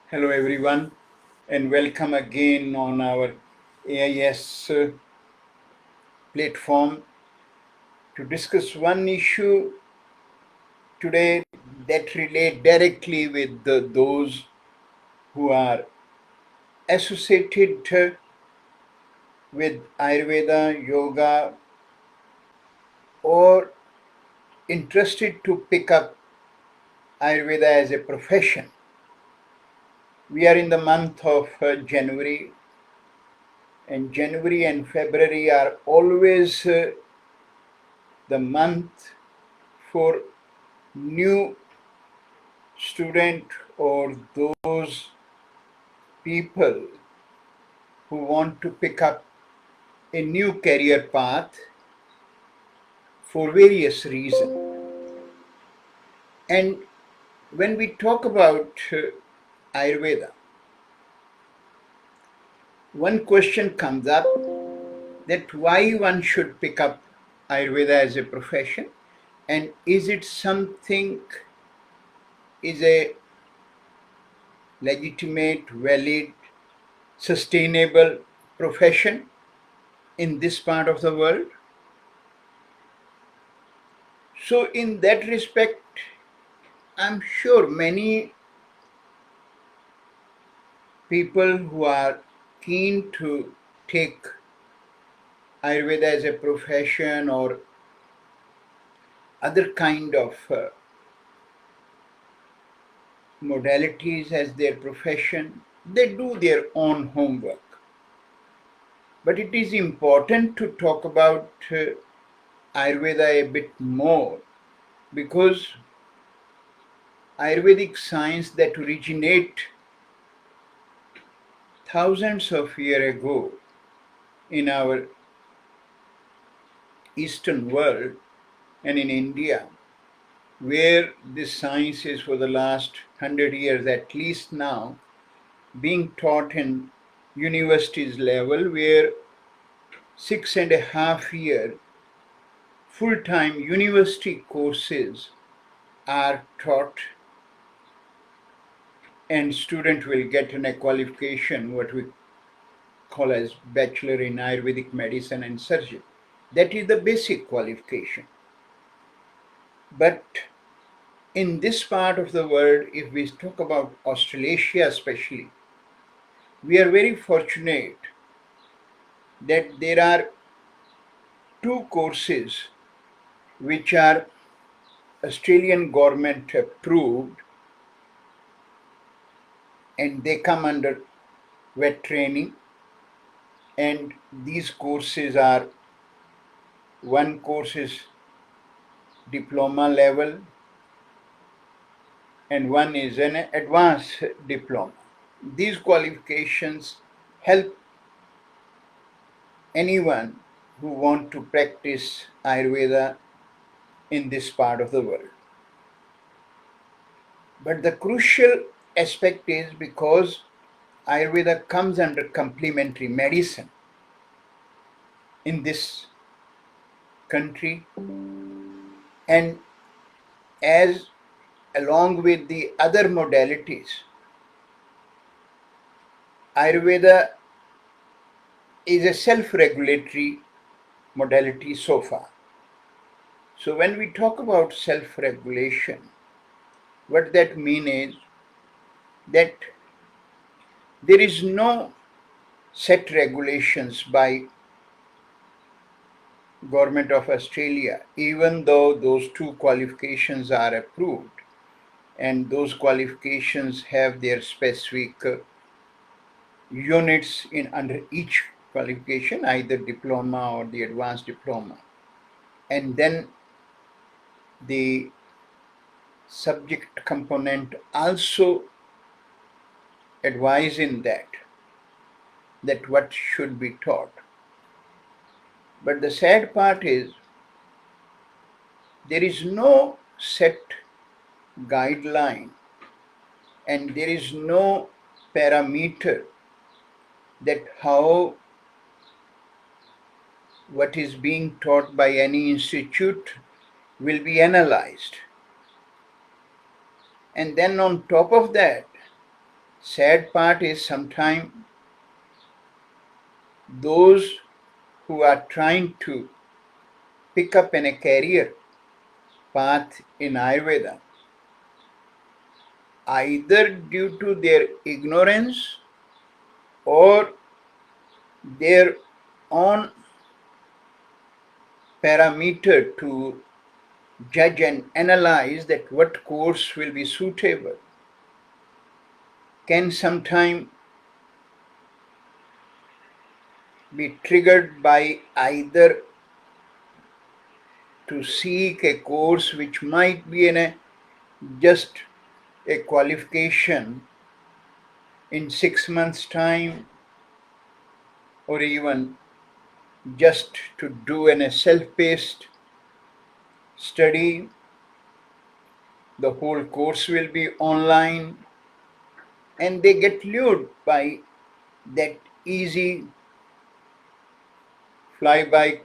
Hello everyone and welcome again on our AIS platform to discuss one issue today that relate directly with those who are associated with Ayurveda, yoga or interested to pick up Ayurveda as a profession. We are in the month of January, and January and February are always the month for new student or those people who want to pick up a new career path for various reasons. And when we talk about Ayurveda, one question comes up that why one should pick up Ayurveda as a profession, and is it something, is a legitimate, valid, sustainable profession in this part of the world? So in that respect, I'm sure many people who are keen to take Ayurveda as a profession or other kind of modalities as their profession, they do their own homework. But it is important to talk about Ayurveda a bit more because Ayurvedic science that originate thousands of years ago in our Eastern world and in India, where this science is for the last 100 years at least now being taught in universities level, where 6.5 year full-time university courses are taught, and student will get a qualification what we call as Bachelor in Ayurvedic Medicine and Surgery. That is the basic qualification. But in this part of the world, if we talk about Australasia especially, we are very fortunate that there are two courses which are Australian government approved, and they come under vet training, and these courses are, one course is diploma level and one is an advanced diploma. These qualifications help anyone who want to practice Ayurveda in this part of the world. But the crucial aspect is because Ayurveda comes under complementary medicine in this country, and as along with the other modalities, Ayurveda is a self-regulatory modality so far. So when we talk about self-regulation, what that means is that there is no set regulations by Government of Australia, even though those two qualifications are approved, and those qualifications have their specific units in under each qualification, either diploma or the advanced diploma, and then the subject component also advise in that what should be taught. But the sad part is there is no set guideline and there is no parameter that how what is being taught by any institute will be analyzed. And then on top of that, Sad part is sometimes those who are trying to pick up in a career path in Ayurveda, either due to their ignorance or their own parameter to judge and analyze that what course will be suitable, can sometimes be triggered by either to seek a course which might be in a just a qualification in 6 months' time, or even just to do in a self-paced study. The whole course will be online, and they get lured by that easy fly-by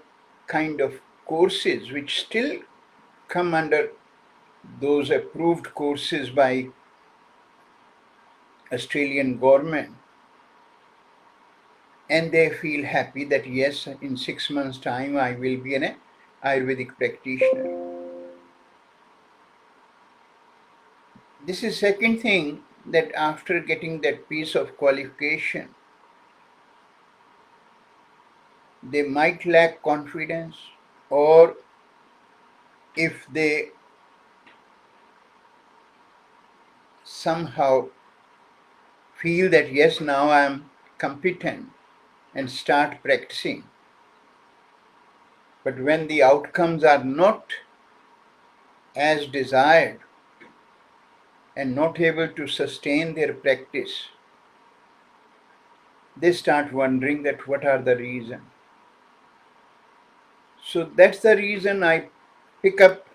kind of courses, which still come under those approved courses by Australian government, and they feel happy that yes, in 6 months' time I will be an Ayurvedic practitioner. This is second thing, that after getting that piece of qualification, they might lack confidence, or if they somehow feel that yes, now I am competent and start practicing, but when the outcomes are not as desired and not able to sustain their practice, they start wondering that what are the reasons. So that's the reason I pick up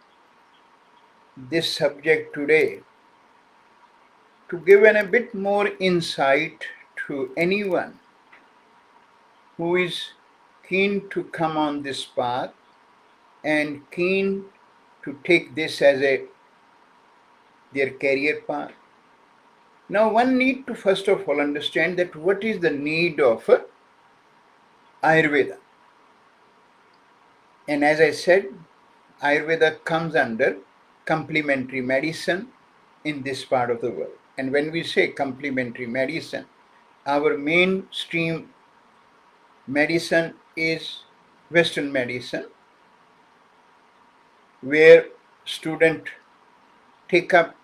this subject today, to give a bit more insight to anyone who is keen to come on this path and keen to take this as their career path. Now one need to first of all understand that what is the need of Ayurveda. And as I said, Ayurveda comes under complementary medicine in this part of the world. And when we say complementary medicine, our mainstream medicine is Western medicine, where students take up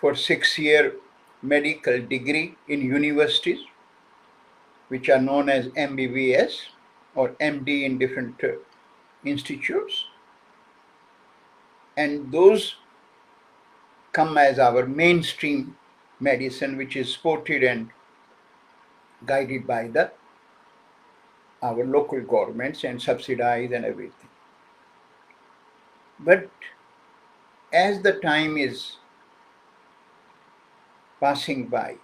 for 6-year medical degree in universities, which are known as MBBS or MD in different institutes, and those come as our mainstream medicine, which is supported and guided by our local governments and subsidized and everything. But as the time is passing by,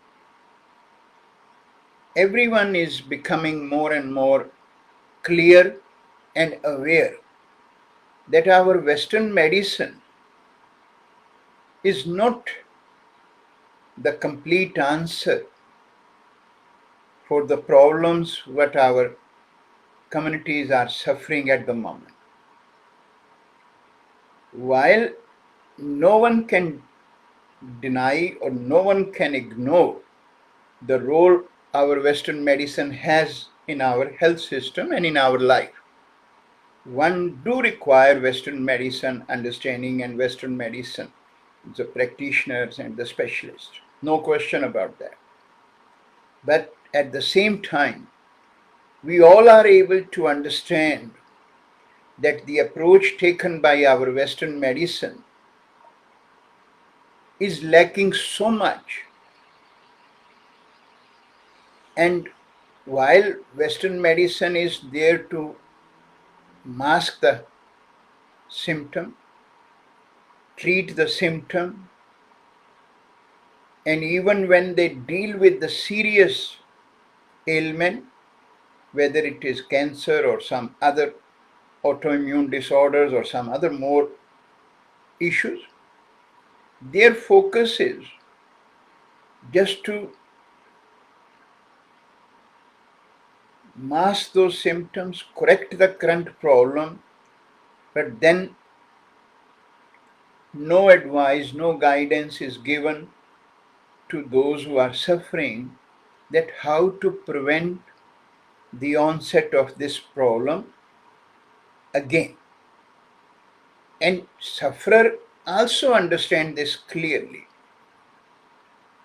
everyone is becoming more and more clear and aware that our Western medicine is not the complete answer for the problems what our communities are suffering at the moment. While no one can deny or no one can ignore the role our Western medicine has in our health system and in our life, one do require Western medicine understanding and Western medicine, the practitioners and the specialists. No question about that. But at the same time, we all are able to understand that the approach taken by our Western medicine is lacking so much. And while Western medicine is there to mask the symptom, treat the symptom, and even when they deal with the serious ailment, whether it is cancer or some other autoimmune disorders or some other more issues, their focus is just to mask those symptoms, correct the current problem, but then no advice, no guidance is given to those who are suffering that how to prevent the onset of this problem again. And sufferer also understand this clearly,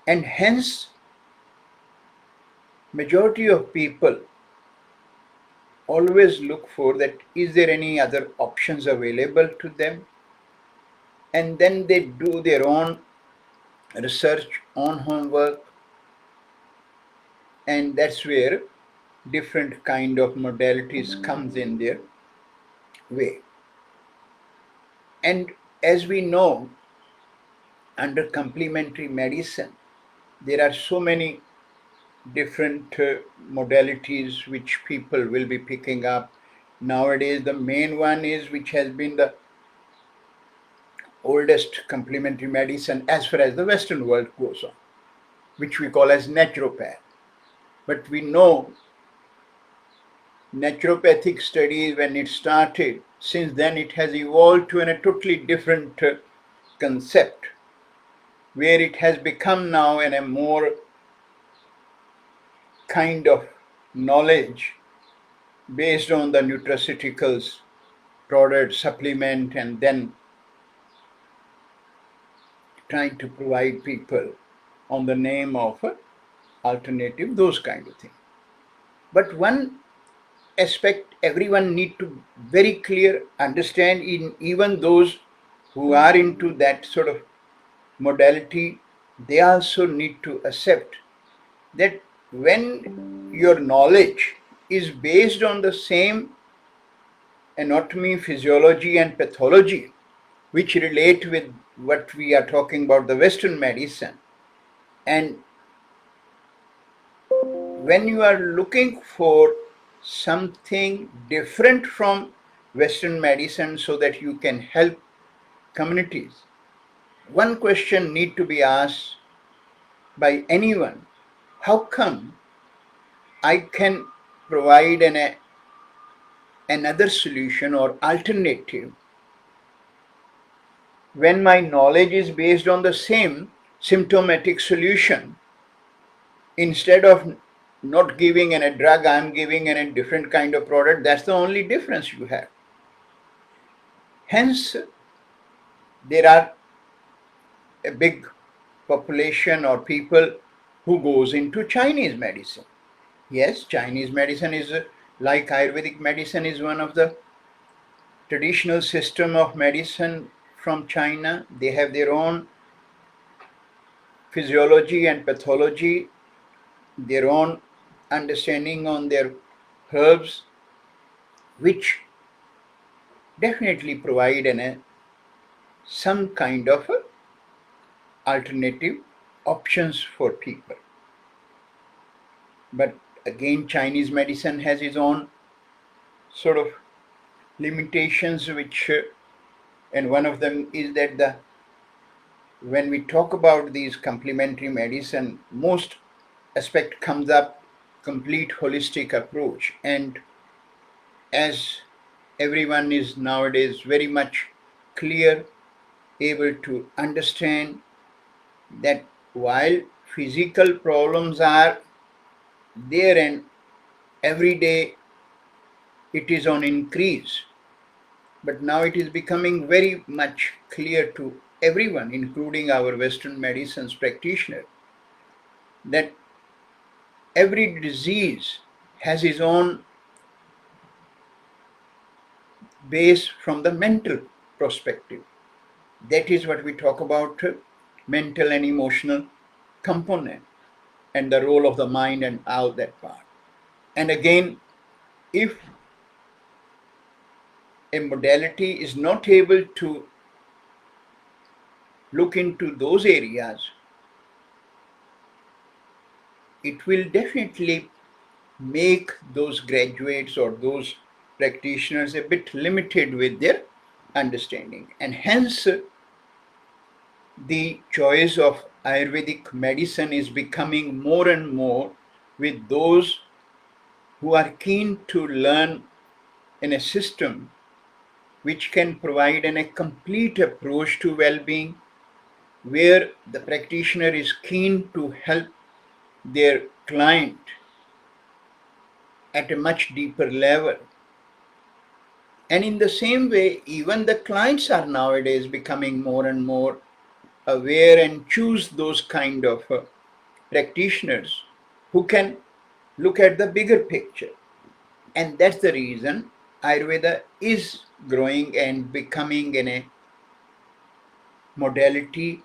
and hence majority of people always look for that is there any other options available to them, and then they do their own research, own homework, and that's where different kind of modalities comes in their way. And as we know, under complementary medicine there are so many different modalities which people will be picking up nowadays. The main one is, which has been the oldest complementary medicine as far as the Western world goes on, which we call as naturopath. But we know naturopathic studies, when it started, since then it has evolved to a totally different concept, where it has become now in a more kind of knowledge based on the nutraceuticals, product, supplement, and then trying to provide people on the name of alternative, those kind of things. But one aspect everyone need to very clear understand, in even those who are into that sort of modality, they also need to accept that when your knowledge is based on the same anatomy, physiology, and pathology, which relate with what we are talking about, the Western medicine, and when you are looking for something different from Western medicine so that you can help communities, one question need to be asked by anyone: how come I can provide another solution or alternative when my knowledge is based on the same symptomatic solution? Instead of not giving a drug, I'm giving a different kind of product. That's the only difference you have. Hence, there are a big population or people who goes into Chinese medicine. Yes, Chinese medicine is like Ayurvedic medicine is one of the traditional system of medicine from China. They have their own physiology and pathology, their own understanding on their herbs, which definitely provide some kind of alternative options for people. But again, Chinese medicine has its own sort of limitations, which and one of them is that when we talk about these complementary medicine, most aspect comes up complete holistic approach. And as everyone is nowadays very much clear, able to understand that while physical problems are there and every day it is on increase, but now it is becoming very much clear to everyone, including our Western medicines practitioners, that every disease has its own base from the mental perspective. That is what we talk about mental and emotional component and the role of the mind and all that part. And again, if a modality is not able to look into those areas, it will definitely make those graduates or those practitioners a bit limited with their understanding. And hence, the choice of Ayurvedic medicine is becoming more and more with those who are keen to learn in a system which can provide a complete approach to well-being, where the practitioner is keen to help their client at a much deeper level. And in the same way, even the clients are nowadays becoming more and more aware and choose those kind of practitioners who can look at the bigger picture. And that's the reason Ayurveda is growing and becoming in a modality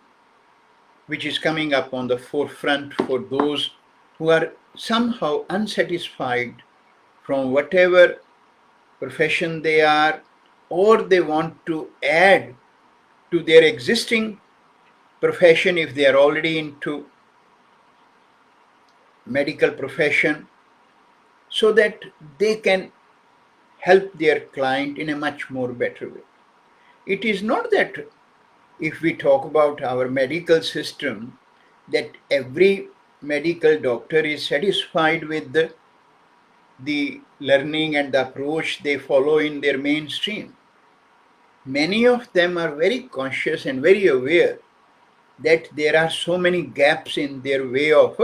which is coming up on the forefront for those who are somehow unsatisfied from whatever profession they are, or they want to add to their existing profession if they are already into medical profession, so that they can help their client in a much more better way. It is not that if we talk about our medical system, that every medical doctor is satisfied with the learning and the approach they follow in their mainstream. Many of them are very conscious and very aware that there are so many gaps in their way of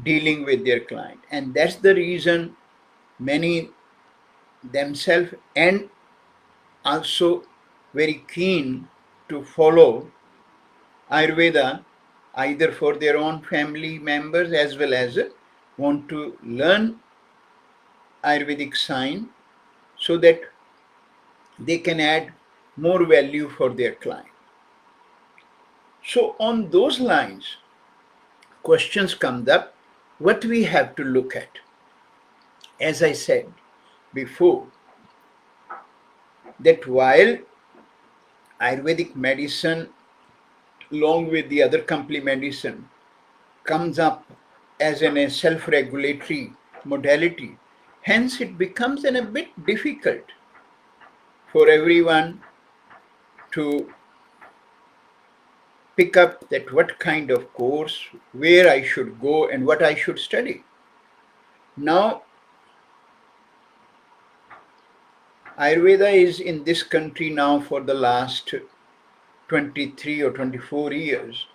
dealing with their client, and that's the reason many themselves and also very keen to follow Ayurveda, either for their own family members as well as want to learn Ayurvedic science so that they can add more value for their client. So on those lines, questions come up what we have to look at. As I said before, that while Ayurvedic medicine, along with the other complete medicine, comes up as a self-regulatory modality, hence it becomes a bit difficult for everyone to pick up that what kind of course, where I should go and what I should study. Now, Ayurveda is in this country now for the last 23 or 24 years.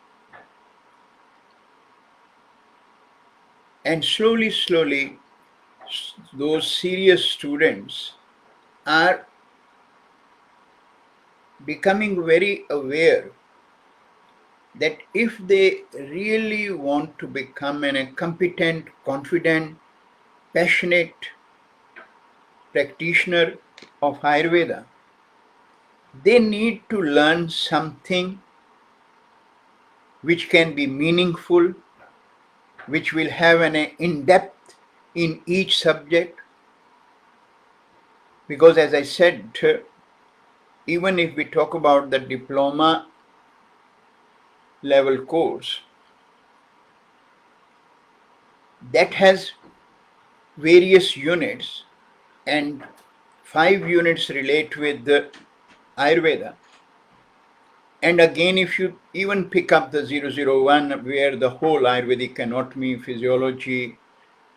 And slowly, those serious students are becoming very aware that if they really want to become a competent, confident, passionate practitioner of Ayurveda, they need to learn something which can be meaningful, which will have an in-depth in each subject. Because as I said, even if we talk about the diploma level course, that has various units, and 5 units relate with the Ayurveda. And again, if you even pick up the 001, where the whole Ayurvedic anatomy, physiology,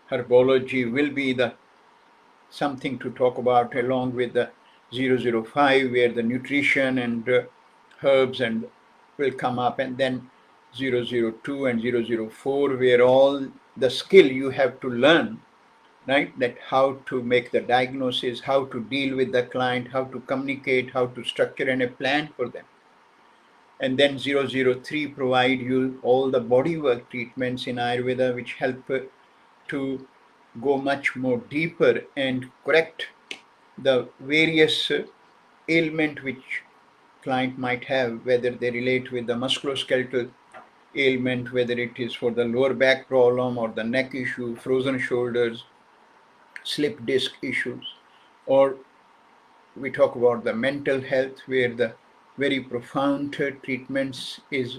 herbology will be the something to talk about, along with the 005, where the nutrition and herbs and will come up, and then 002 and 004, where all the skill you have to learn, right? That how to make the diagnosis, how to deal with the client, how to communicate, how to structure and a plan for them. And then 003 provide you all the bodywork treatments in Ayurveda, which help to go much more deeper and correct the various ailment which client might have, whether they relate with the musculoskeletal ailment, whether it is for the lower back problem or the neck issue, frozen shoulders, slip disc issues, or we talk about the mental health, where the very profound treatments is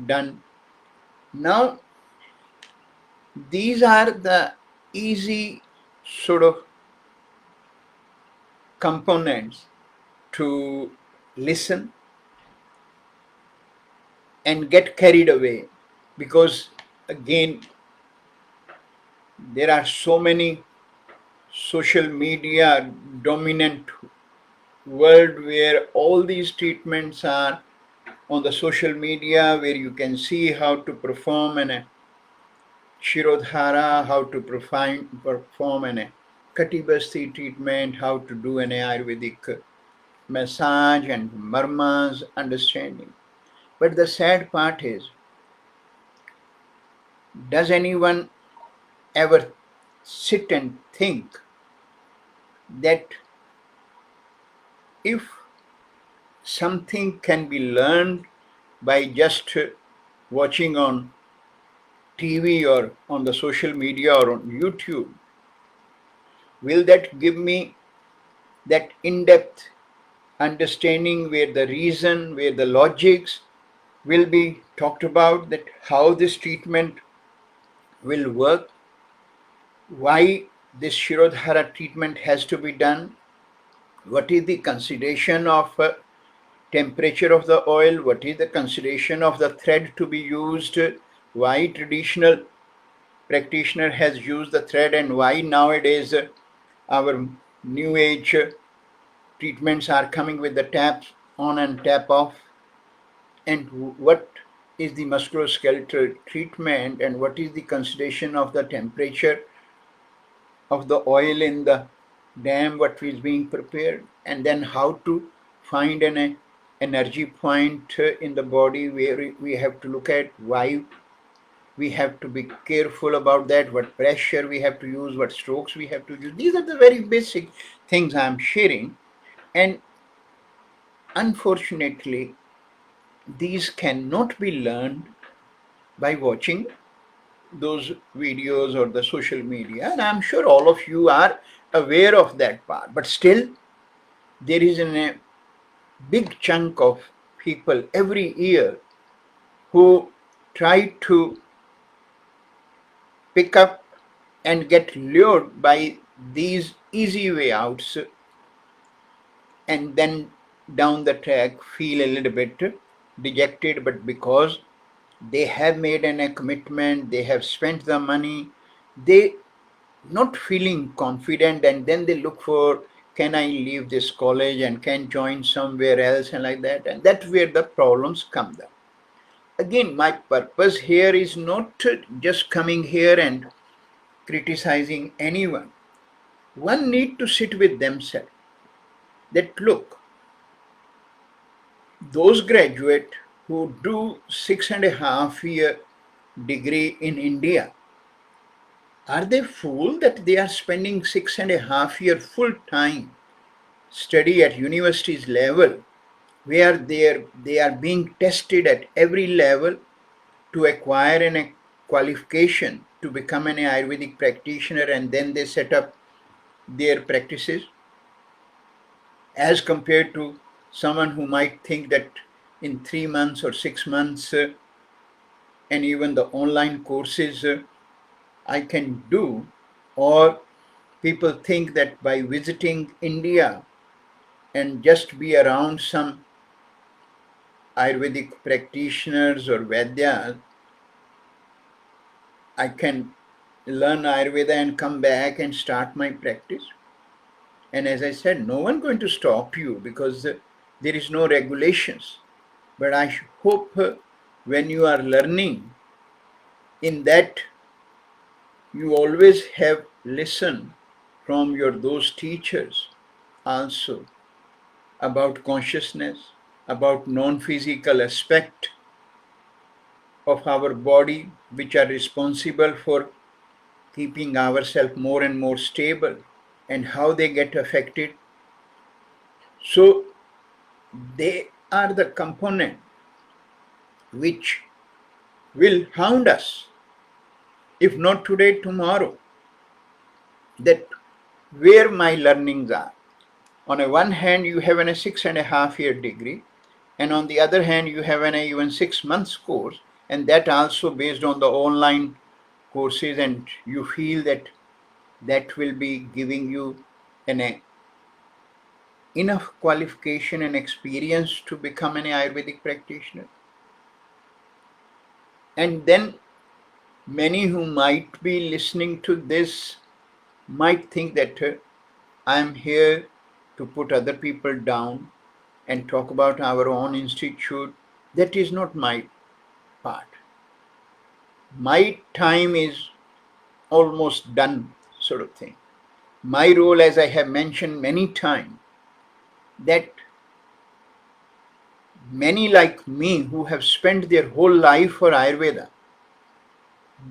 done. Now, these are the easy sort of components to listen and get carried away, because again there are so many social media dominant world where all these treatments are on the social media, where you can see how to perform an Shirodhara, how to perform an Katibasti treatment, how to do an Ayurvedic massage and marmas understanding. But the sad part is, does anyone ever sit and think that if something can be learned by just watching on TV or on the social media or on YouTube, will that give me that in-depth understanding where the reason, where the logics will be talked about, that how this treatment will work, why this Shirodhara treatment has to be done, what is the consideration of temperature of the oil, what is the consideration of the thread to be used, why traditional practitioner has used the thread, and why nowadays our new age treatments are coming with the tap on and tap off, and what is the musculoskeletal treatment, and what is the consideration of the temperature of the oil in the dam what is being prepared, and then how to find an energy point in the body where we have to look at why we have to be careful about that, what pressure we have to use, what strokes we have to use. These are the very basic things I'm sharing, and unfortunately these cannot be learned by watching those videos or the social media, and I'm sure all of you are aware of that part. But still, there is a big chunk of people every year who try to pick up and get lured by these easy way outs, and then down the track feel a little bit dejected, but because they have made a commitment, they have spent the money, they not feeling confident, and then they look for, can I leave this college and can join somewhere else and like that, and that's where the problems come down. Again, my purpose here is not just coming here and criticizing anyone. One need to sit with themselves, that look, those graduate who do 6.5 year degree in India, are they fool that they are spending 6.5 year full time study at universities level, where they are being tested at every level to acquire a qualification to become an Ayurvedic practitioner, and then they set up their practices, as compared to someone who might think that in 3 months or 6 months and even the online courses I can do, or people think that by visiting India and just be around some Ayurvedic practitioners or Vaidyas, I can learn Ayurveda and come back and start my practice. And as I said, no one going to stop you, because there is no regulations. But I hope when you are learning, in that you always have listened from your those teachers also about consciousness, about non-physical aspect of our body, which are responsible for keeping ourselves more and more stable, and how they get affected. So they are the component which will hound us, if not today, tomorrow, that where my learnings are. On a one hand, you have a 6.5 year degree, and on the other hand, you have an even 6 months course, and that also based on the online courses, and you feel that that will be giving you an enough qualification and experience to become an Ayurvedic practitioner. And then many who might be listening to this might think that I'm here to put other people down and talk about our own institute. That is not my part. My time is almost done, sort of thing. My role, as I have mentioned many times, that many like me who have spent their whole life for Ayurveda,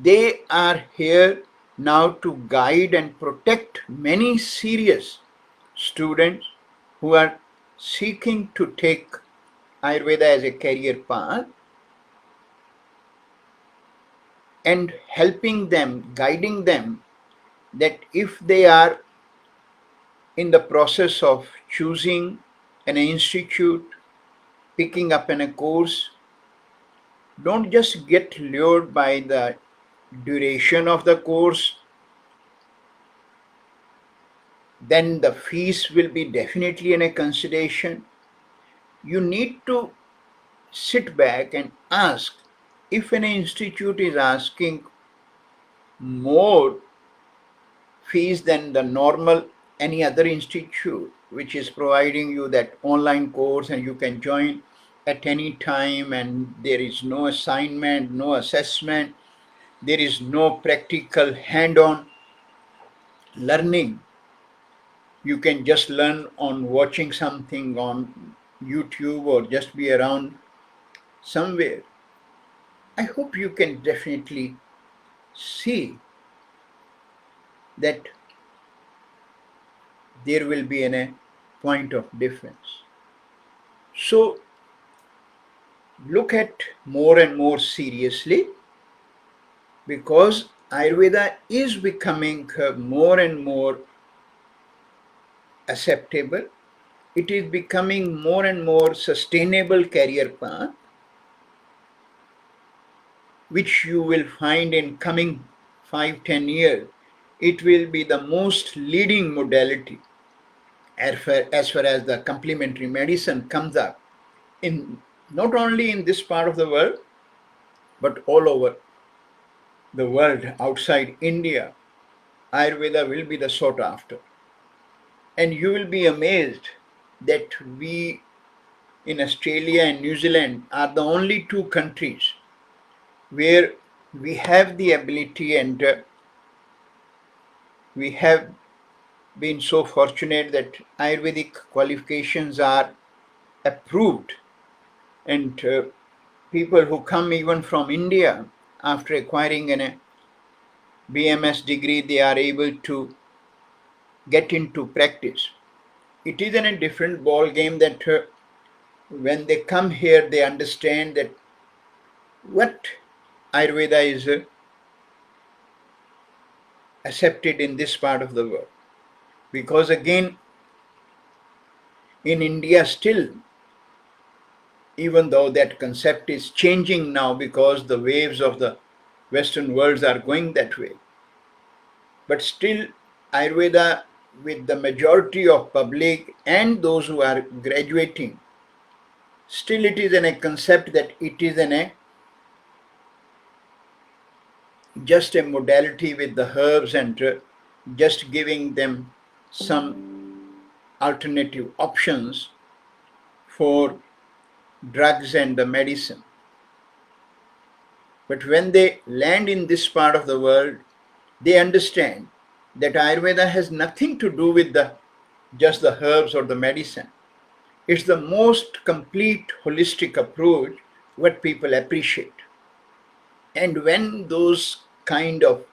they are here now to guide and protect many serious students who are seeking to take Ayurveda as a career path, and helping them, guiding them, that if they are in the process of choosing an institute, picking up in a course, don't just get lured by the duration of the course. Then the fees will be definitely in a consideration. You need to sit back and ask, if an institute is asking more fees than the normal any other institute which is providing you that online course and you can join at any time, and there is no assignment, no assessment, there is no practical hand-on learning. You can just learn on watching something on YouTube or just be around somewhere. I hope you can definitely see that there will be a point of difference. So look at more and more seriously, because Ayurveda is becoming more and more acceptable. It is becoming more and more sustainable career path, which you will find in coming 5-10 years. It will be the most leading modality as far as the complementary medicine comes up, in not only in this part of the world, but all over the world outside India. Ayurveda will be the sought after. And you will be amazed that we in Australia and New Zealand are the only two countries where we have the ability, and we have been so fortunate that Ayurvedic qualifications are approved, and people who come even from India after acquiring a BMS degree, they are able to get into practice. It is in a different ball game that when they come here, they understand that what Ayurveda is accepted in this part of the world. Because again, in India still, even though that concept is changing now because the waves of the Western worlds are going that way, but still Ayurveda, with the majority of public and those who are graduating, still it is in a concept that it is in a just a modality with the herbs, and just giving them some alternative options for drugs and the medicine. But when they land in this part of the world, they understand that Ayurveda has nothing to do with just the herbs or the medicine. It's the most complete holistic approach what people appreciate. And when those kind of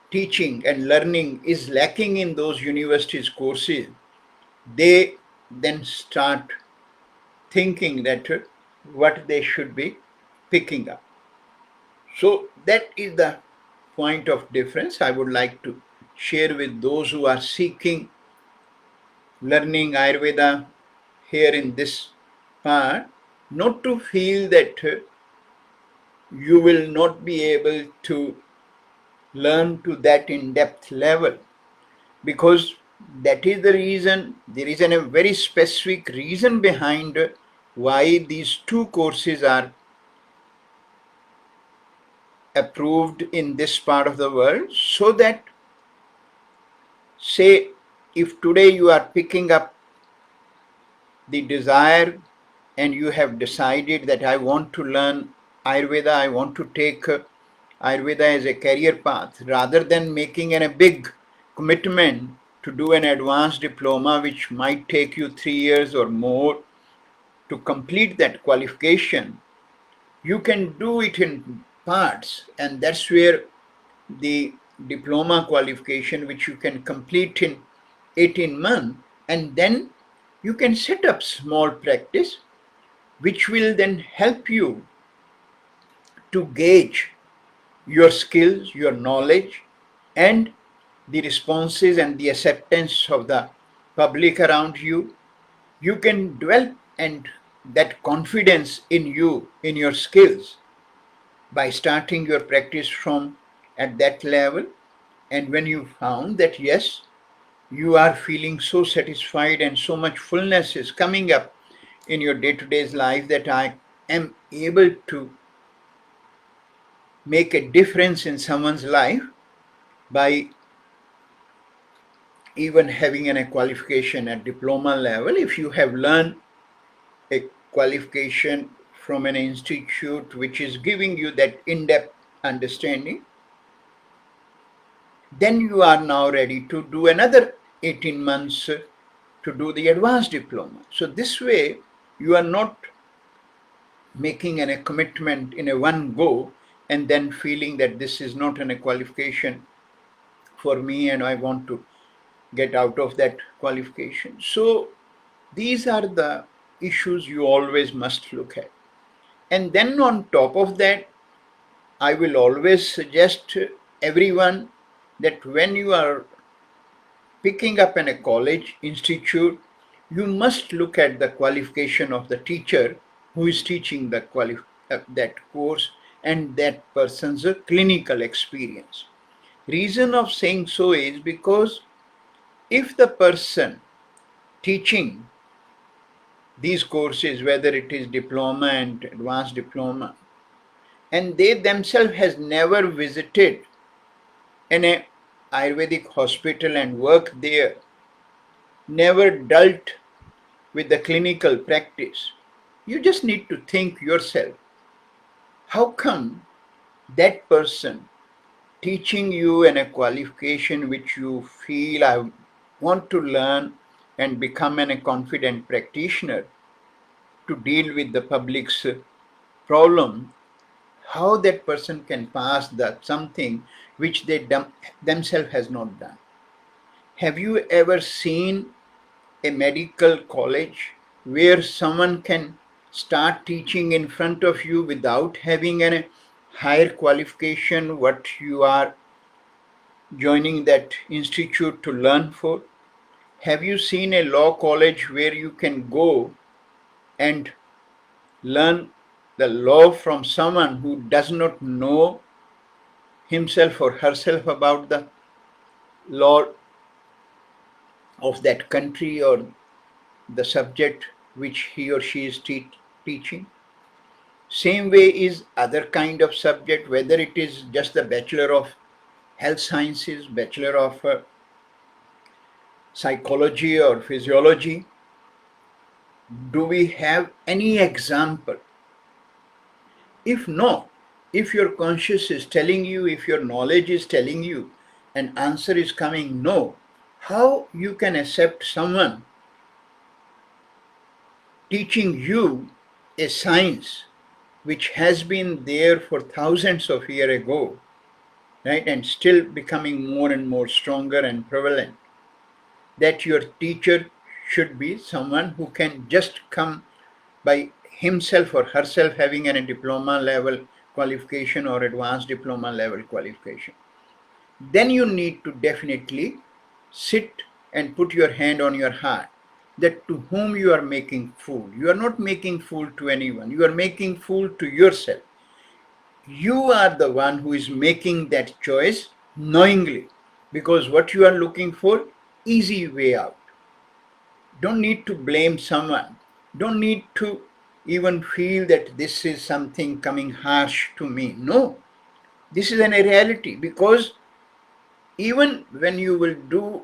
teaching and learning is lacking in those universities courses, they then start thinking that what they should be picking up. So that is the point of difference I would like to share with those who are seeking learning Ayurveda here in this part, not to feel that you will not be able to learn to that in-depth level, because that is the reason, there is a very specific reason behind why these two courses are approved in this part of the world, so that, say, if today you are picking up the desire and you have decided that I want to learn Ayurveda, I want to take Ayurveda as a career path, rather than making a big commitment to do an advanced diploma which might take you 3 years or more to complete that qualification, you can do it in parts, and that's where the diploma qualification, which you can complete in 18 months, and then you can set up small practice which will then help you to gauge your skills, your knowledge, and the responses and the acceptance of the public around you. You can develop and that confidence in you, in your skills, by starting your practice from at that level. And when you found that yes, you are feeling so satisfied and so much fullness is coming up in your day-to-day life, that I am able to make a difference in someone's life by even having a qualification at diploma level. If you have learned a qualification from an institute which is giving you that in-depth understanding, then you are now ready to do another 18 months to do the advanced diploma. So this way you are not making a commitment in a one go and then feeling that this is not a qualification for me and I want to get out of that qualification. So these are the issues you always must look at. And then on top of that, I will always suggest everyone that when you are picking up in a college institute, you must look at the qualification of the teacher who is teaching that course, and that person's clinical experience. Reason of saying so is because if the person teaching these courses, whether it is diploma and advanced diploma, and they themselves has never visited in a Ayurvedic hospital and worked there, never dealt with the clinical practice, you just need to think yourself, how come that person teaching you in a qualification which you feel I want to learn and become a confident practitioner to deal with the public's problem, how that person can pass that something which they themselves has not done. Have you ever seen a medical college where someone can start teaching in front of you without having a higher qualification what you are joining that institute to learn for? Have you seen a law college where you can go and learn the law from someone who does not know himself or herself about the law of that country or the subject which he or she is teaching? Same way is other kind of subject, whether it is just the Bachelor of Health Sciences, Bachelor of Psychology or Physiology. Do we have any example? If no, if your conscience is telling you, if your knowledge is telling you, an answer is coming no, how you can accept someone teaching you a science which has been there for thousands of years ago, right, and still becoming more and more stronger and prevalent, that your teacher should be someone who can just come by himself or herself having a diploma level qualification or advanced diploma level qualification? Then you need to definitely sit and put your hand on your heart, that to whom you are making fool. You are not making fool to anyone. You are making fool to yourself. You are the one who is making that choice knowingly, because what you are looking for, easy way out. Don't need to blame someone. Don't need to even feel that this is something coming harsh to me. No. This is a reality, because even when you will do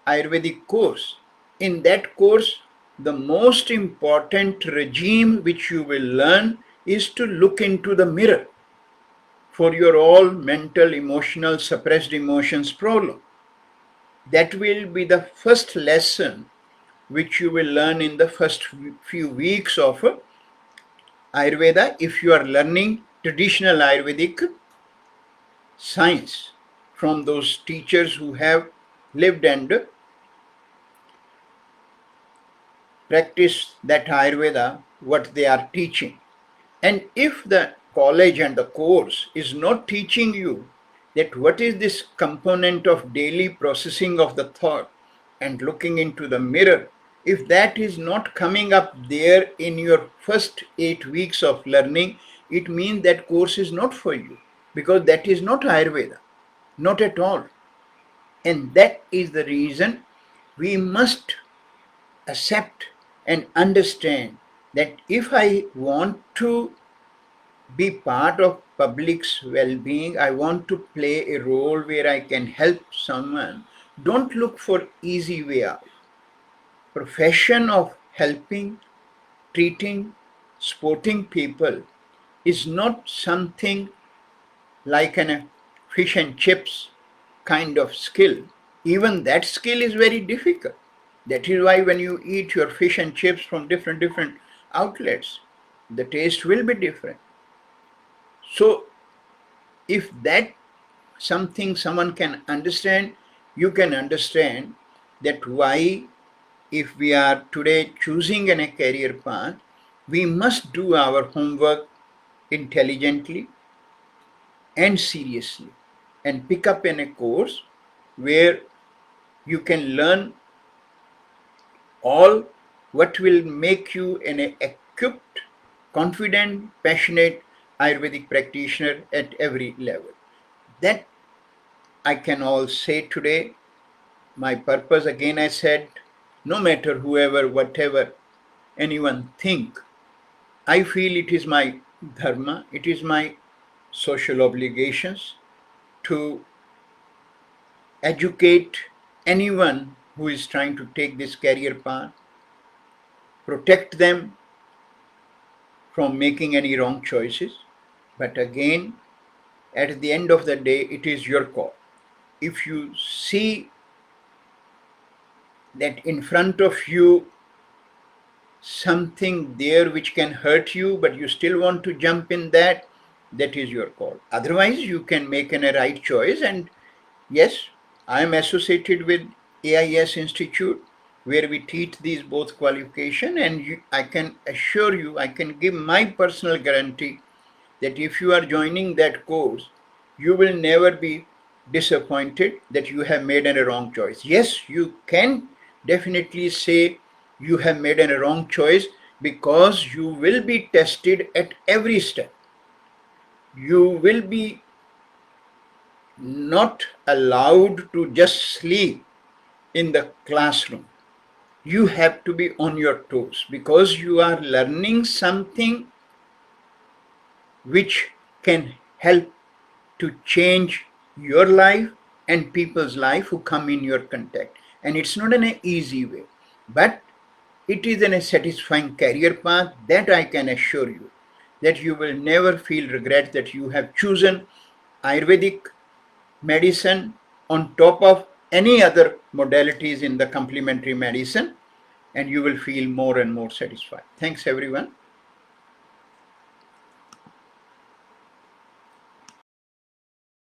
Ayurvedic course, in that course, the most important regime which you will learn is to look into the mirror for your all mental, emotional, suppressed emotions problem. That will be the first lesson which you will learn in the first few weeks of Ayurveda if you are learning traditional Ayurvedic science from those teachers who have lived and practiced that Ayurveda, what they are teaching. And if the college and the course is not teaching you that what is this component of daily processing of the thought and looking into the mirror, if that is not coming up there in your first 8 weeks of learning, it means that course is not for you, because that is not Ayurveda, not at all. And that is the reason we must accept and understand that if I want to be part of public's well-being, I want to play a role where I can help someone, don't look for easy way out. Profession of helping, treating, supporting people is not something like a fish and chips kind of skill. Even that skill is very difficult. That is why when you eat your fish and chips from different outlets, the taste will be different. So if that something someone can understand, you can understand that why, if we are today choosing a career path, we must do our homework intelligently and seriously and pick up in a course where you can learn all what will make you an equipped, confident, passionate Ayurvedic practitioner at every level. That I can all say today. My purpose, again I said, no matter whoever, whatever anyone think, I feel it is my dharma, it is my social obligations to educate anyone who is trying to take this career path, protect them from making any wrong choices. But again, at the end of the day, it is your call. If you see that in front of you something there which can hurt you, but you still want to jump in that, that is your call. Otherwise, you can make a right choice. And yes, I am associated with AIAS Institute, where we teach these both qualification, and I can assure you, I can give my personal guarantee that if you are joining that course, you will never be disappointed that you have made a wrong choice. Yes, you can definitely say you have made a wrong choice, because you will be tested at every step. You will be not allowed to just sleep in the classroom. You have to be on your toes, because you are learning something which can help to change your life and people's life who come in your contact. And it's not in an easy way, but it is in a satisfying career path, that I can assure you, that you will never feel regret that you have chosen Ayurvedic medicine on top of any other modalities in the complementary medicine, and you will feel more and more satisfied. Thanks everyone.